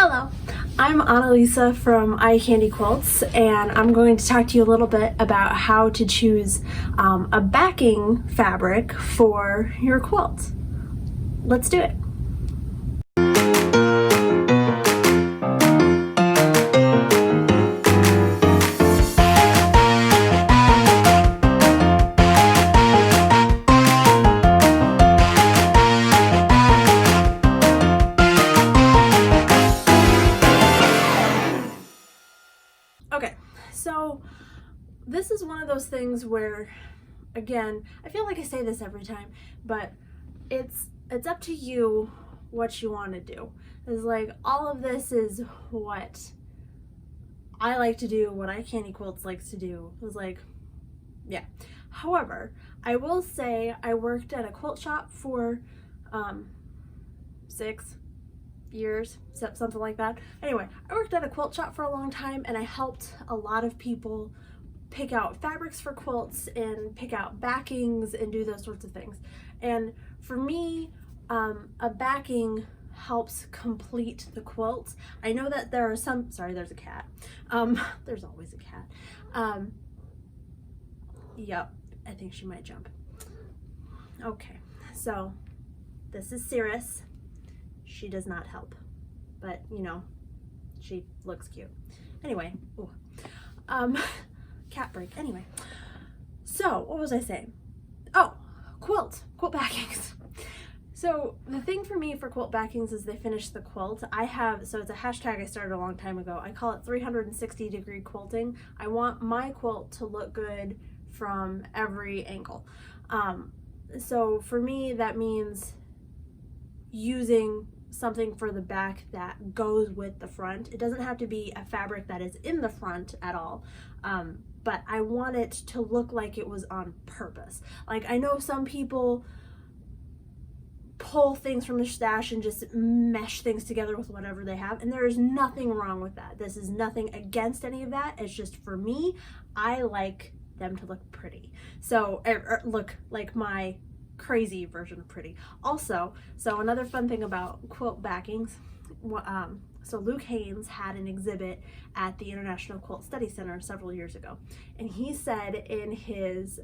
Hello, I'm Anneliese from Eye Candy Quilts, and I'm going to talk to you a little bit about how to choose a backing fabric for your quilt. Let's do it. Okay, so this is one of those things where, again, I feel like I say this every time, but it's up to you what you want to do. It's like all of this is what I like to do, what Eye Candy Quilts likes to do. It was like, yeah. However, I will say I worked at a quilt shop for 6 years, something like that. Anyway, I worked at a quilt shop for a long time, and I helped a lot of people pick out fabrics for quilts and pick out backings and do those sorts of things. And for me, a backing helps complete the quilt. I know that there are some, sorry, there's a cat. There's always a cat. Yep, I think she might jump. Okay, so this is Cirrus. She does not help, but you know, she looks cute. Anyway, cat break. Anyway, so what was I saying? Oh, quilt backings. So the thing for me for quilt backings is they finish the quilt. So it's a hashtag I started a long time ago. I call it 360-degree quilting. I want my quilt to look good from every angle. So for me, that means using something for the back that goes with the front. It doesn't have to be a fabric that is in the front at all, but I want it to look like it was on purpose. Like, I know some people pull things from the stash and just mesh things together with whatever they have, and there is nothing wrong with that. This is nothing against any of that. It's just, for me, I like them to look pretty. So, look like my crazy version of pretty. Also, so another fun thing about quilt backings, so Luke Haynes had an exhibit at the International Quilt Study Center several years ago, and he said in his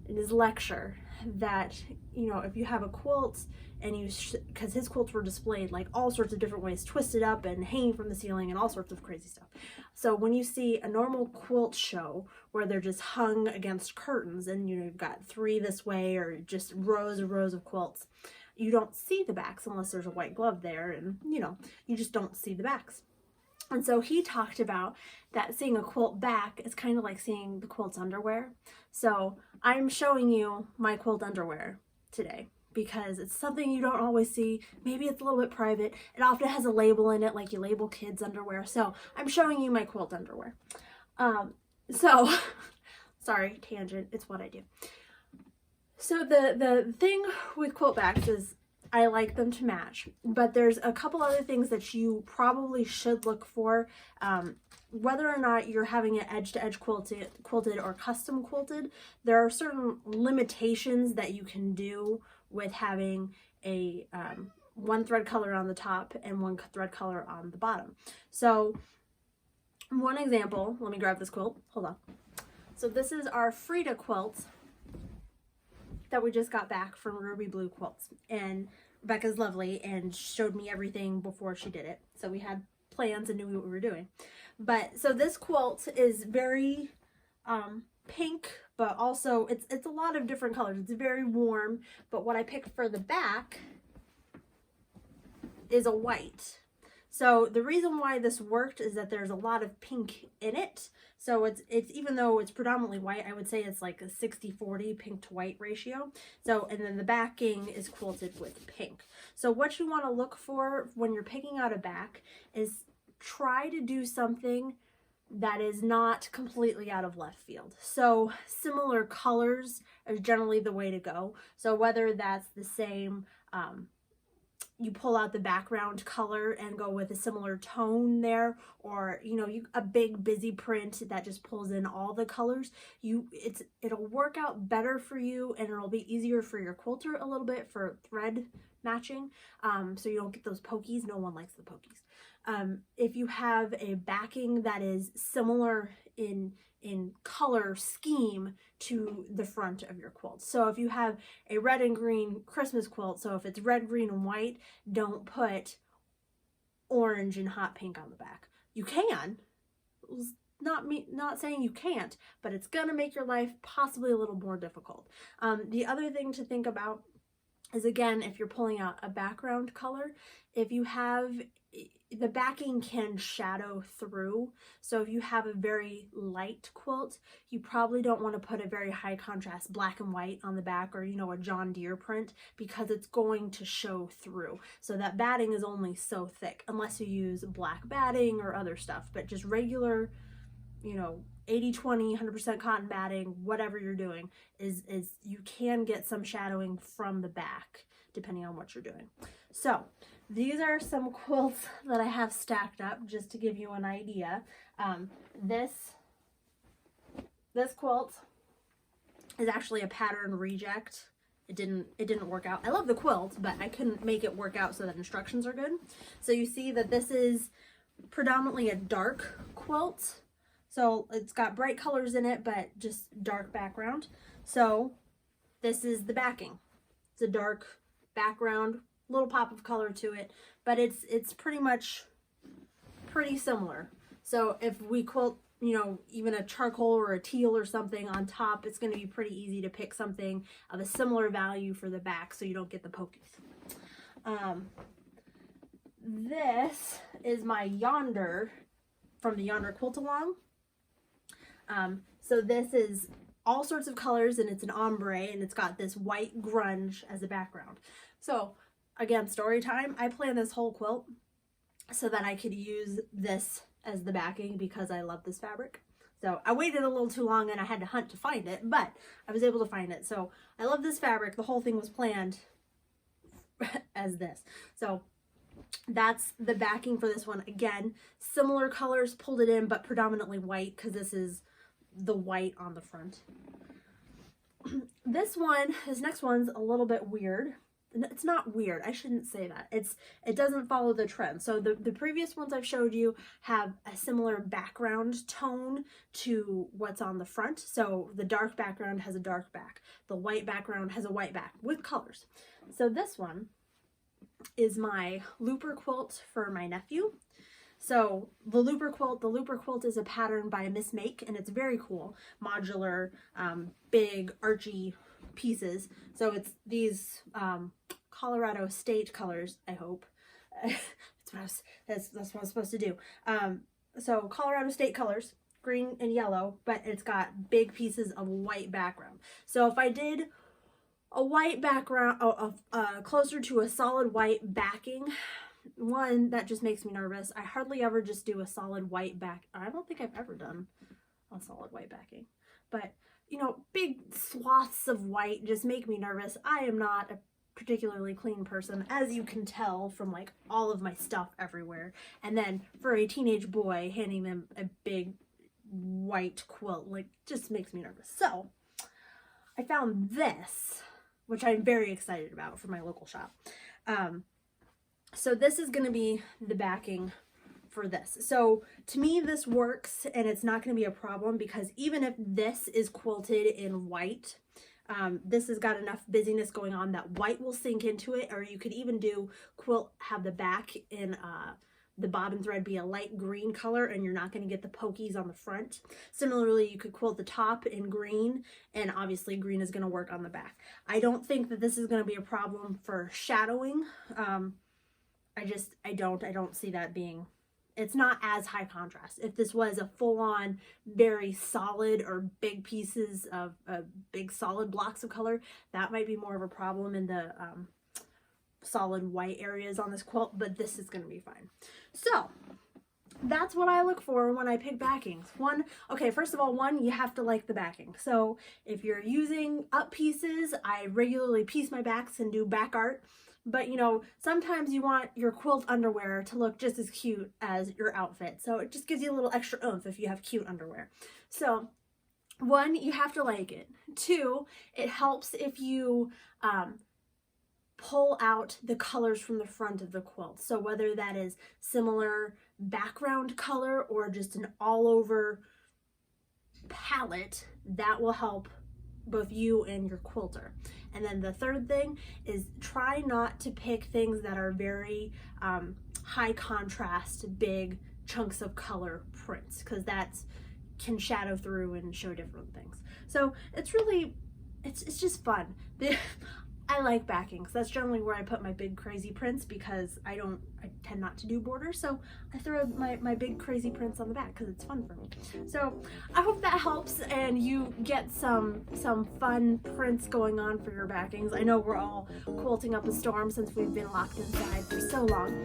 lecture that, you know, if you have a quilt and because his quilts were displayed like all sorts of different ways, twisted up and hanging from the ceiling and all sorts of crazy stuff. So when you see a normal quilt show where they're just hung against curtains and, you know, you've got 3 this way or just rows and rows of quilts, you don't see the backs unless there's a white glove there, and, you know, you just don't see the backs. And so he talked about that seeing a quilt back is kind of like seeing the quilt's underwear. So I'm showing you my quilt underwear today because it's something you don't always see. Maybe it's a little bit private. It often has a label in it, like you label kids' underwear. So I'm showing you my quilt underwear. So sorry, tangent, it's what I do. So the thing with quilt backs is I like them to match, but there's a couple other things that you probably should look for. Whether or not you're having it edge-to-edge quilted or custom quilted, there are certain limitations that you can do with having a one thread color on the top and one thread color on the bottom. So one example, let me grab this quilt, hold on. So this is our Frida quilt that we just got back from Ruby Blue Quilts, and Rebecca's lovely and showed me everything before she did it, so we had plans and knew what we were doing. But so this quilt is very pink, but also it's a lot of different colors. It's very warm, but what I picked for the back is a white. So the reason why this worked is that there's a lot of pink in it. So it's even though it's predominantly white, I would say it's like a 60-40 pink to white ratio. So, and then the backing is quilted with pink. So what you want to look for when you're picking out a back is try to do something that is not completely out of left field. So similar colors is generally the way to go. So whether that's the same, you pull out the background color and go with a similar tone there, or, you know, a big busy print that just pulls in all the colors, it'll work out better for you, and it'll be easier for your quilter a little bit for thread matching, so you don't get those pokies. No one likes the pokies. If you have a backing that is similar in color scheme to the front of your quilt. So if you have a red and green Christmas quilt, so if it's red, green, and white, don't put orange and hot pink on the back. You can, not saying you can't, but it's gonna make your life possibly a little more difficult. The other thing to think about is, again, if you're pulling out a background color, if you have, the backing can shadow through. So if you have a very light quilt, you probably don't want to put a very high contrast black and white on the back, or, you know, a John Deere print, because it's going to show through. So that batting is only so thick, unless you use black batting or other stuff, but just regular, you know, 80-20, 100% cotton batting, whatever you're doing, is you can get some shadowing from the back depending on what you're doing. So these are some quilts that I have stacked up just to give you an idea. This quilt is actually a pattern reject. It didn't work out. I love the quilt, but I couldn't make it work out so that instructions are good. So you see that this is predominantly a dark quilt. So it's got bright colors in it, but just dark background. So this is the backing. It's a dark background, little pop of color to it, but it's pretty similar. So if we quilt, you know, even a charcoal or a teal or something on top, it's going to be pretty easy to pick something of a similar value for the back so you don't get the pokies. This is my Yonder from the Yonder Quilt Along. So this is all sorts of colors, and it's an ombre, and it's got this white grunge as a background. So again, story time. I planned this whole quilt so that I could use this as the backing because I love this fabric. So I waited a little too long and I had to hunt to find it, but I was able to find it. So I love this fabric. The whole thing was planned as this. So that's the backing for this one. Again, similar colors, pulled it in, but predominantly white because this is the white on the front. This next one's a little bit weird. It's not weird, I shouldn't say that. It doesn't follow the trend. So the previous ones I've showed you have a similar background tone to what's on the front. So the dark background has a dark back. The white background has a white back with colors. So this one is my looper quilt for my nephew. So the looper quilt is a pattern by Miss Make, and it's very cool. Modular, big, archy pieces. So it's these Colorado State colors, I hope. That's what I was supposed to do. So Colorado State colors, green and yellow, but it's got big pieces of white background. So if I did a white background, closer to a solid white backing, one, that just makes me nervous. I hardly ever just do a solid white back. I don't think I've ever done a solid white backing, but you know, big swaths of white just make me nervous. I am not a particularly clean person, as you can tell from like all of my stuff everywhere. And then for a teenage boy, handing them a big white quilt, like, just makes me nervous. So I found this, which I'm very excited about, for my local shop. So this is going to be the backing for this. So to me, this works, and it's not going to be a problem, because even if this is quilted in white, this has got enough busyness going on that white will sink into it. Or you could even have the back in the bobbin thread be a light green color, and you're not going to get the pokies on the front. Similarly, you could quilt the top in green, and obviously green is going to work on the back. I don't think that this is going to be a problem for shadowing. I don't see that being, it's not as high contrast. If this was a full-on, very solid, or big pieces of big solid blocks of color, that might be more of a problem in the solid white areas on this quilt, but this is going to be fine. So that's what I look for when I pick backings. First of all, you have to like the backing. So if you're using up pieces, I regularly piece my backs and do back art. But you know, sometimes you want your quilt underwear to look just as cute as your outfit. So it just gives you a little extra oomph if you have cute underwear. So 1, you have to like it. 2, it helps if you pull out the colors from the front of the quilt. So whether that is similar background color or just an all over palette, that will help both you and your quilter. And then the third thing is try not to pick things that are very high contrast, big chunks of color prints, because that can shadow through and show different things. So it's really, it's just fun. I like backing, because that's generally where I put my big crazy prints, because I tend not to do borders, so I throw my big crazy prints on the back because it's fun for me. So I hope that helps and you get some fun prints going on for your backings. I know we're all quilting up a storm since we've been locked inside for so long.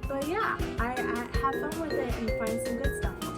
But yeah, I have fun with it and find some good stuff.